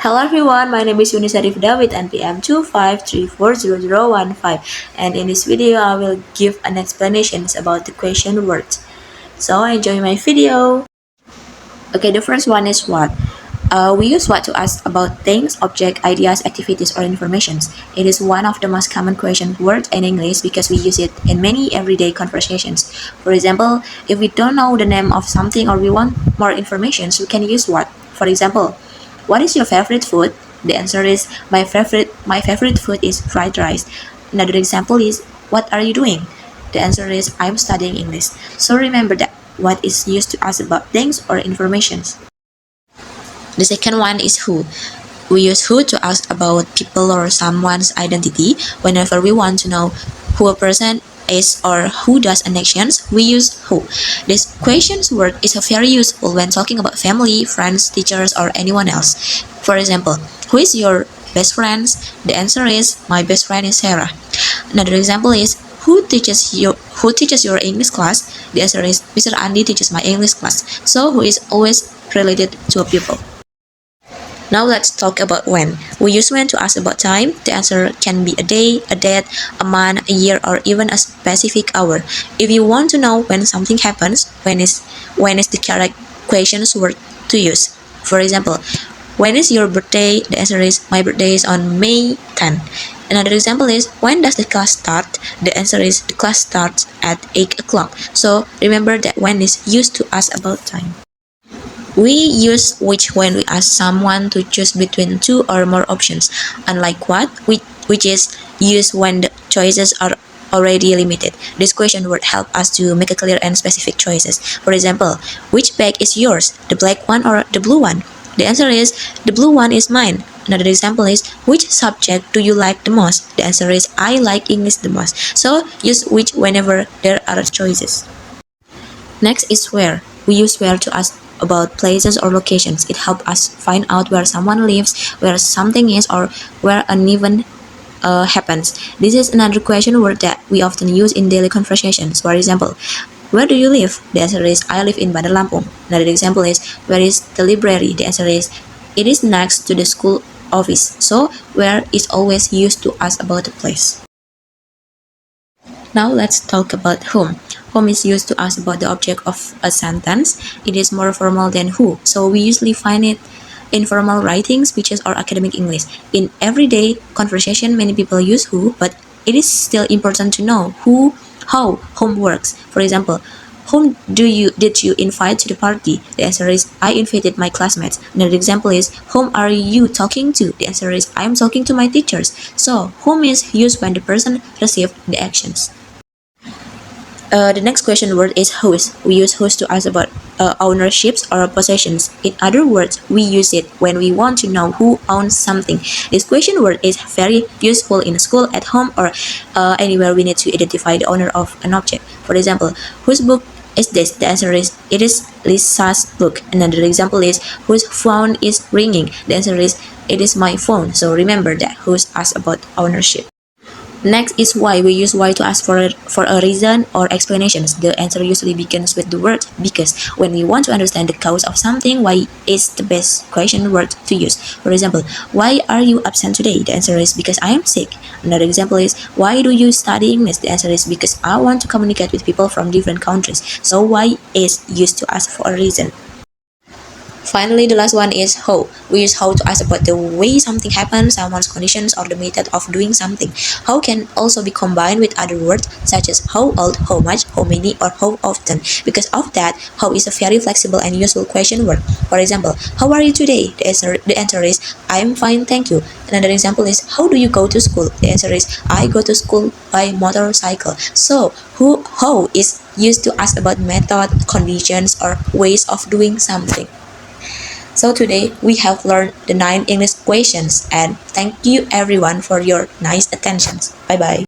Hello everyone, my name is Yuanisa with NPM 253400015, and in this video I will give an explanation about the question words. So enjoy my video. Okay, the first one is what? We use what to ask about things, objects, ideas, activities, or informations. It is one of the most common question words in English because we use it in many everyday conversations. For example, if we don't know the name of something or we want more information, we can use what? For example, what is your favorite food? The answer is my favorite food is fried rice. Another example is what are you doing? The answer is I'm studying English. So remember that what is used to ask about things or informations. The second one is who. We use who to ask about people or someone's identity. Whenever we want to know who a person is or who does an action, we use who. This questions word is very useful when talking about family, friends, teachers, or anyone else. For example, who is your best friend? The answer is my best friend is Sarah. Another example is who teaches your English class? The answer is Mr. Andy teaches my English class. So who is always related to a people. Now let's talk about when. We use when to ask about time. The answer can be a day, a date, a month, a year, or even a specific hour. If you want to know when something happens, when is the correct questions word to use. For example, when is your birthday? The answer is my birthday is on May 10. Another example is when does the class start? The answer is the class starts at 8 o'clock. So remember that when is used to ask about time. We use which when we ask someone to choose between two or more options, unlike what, which is used when the choices are already limited. This question would help us to make a clear and specific choices. For example, which bag is yours, the black one or the blue one? The answer is the blue one is mine. Another example is which subject do you like the most? The answer is I like English the most. So use which whenever there are choices. Next is where. We use where to ask about places or locations. It helps us find out where someone lives, where something is, or where an event happens. This is another question word that we often use in daily conversations. For example, where do you live? The answer is I live in Bandar Lampung. Another example is where is the library? The answer is it is next to the school office. So where is always used to ask about the place. Now let's talk about whom. Whom is used to ask about the object of a sentence. It is more formal than who, so we usually find it in formal writing, speeches, or academic English. In everyday conversation, many people use who, but it is still important to know how whom works. For example, whom did you invite to the party? The answer is I invited my classmates. Another example is whom are you talking to? The answer is I am talking to my teachers. So whom is used when the person received the actions. The next question word is whose. We use whose to ask about ownerships or possessions. In other words, we use it when we want to know who owns something. This question word is very useful in school, at home, or anywhere we need to identify the owner of an object. For example, whose book is this? The answer is it is Lisa's book. Another example is whose phone is ringing? The answer is it is my phone. So remember that whose asks about ownership. Next is why. We use why to ask for a reason or explanations. The answer usually begins with the word because. When we want to understand the cause of something, why is the best question word to use. For example, why are you absent today? The answer is because I am sick. Another example is why do you study English? The answer is because I want to communicate with people from different countries. So why is used to ask for a reason. Finally, the last one is how. We use how to ask about the way something happens, someone's conditions, or the method of doing something. How can also be combined with other words such as how old, how much, how many, or how often. Because of that, how is a very flexible and useful question word. For example, how are you today? The answer is I am fine, thank you. Another example is how do you go to school? The answer is I go to school by motorcycle. So how is used to ask about method, conditions, or ways of doing something. So today we have learned the 9 English questions, and thank you everyone for your nice attention. Bye bye.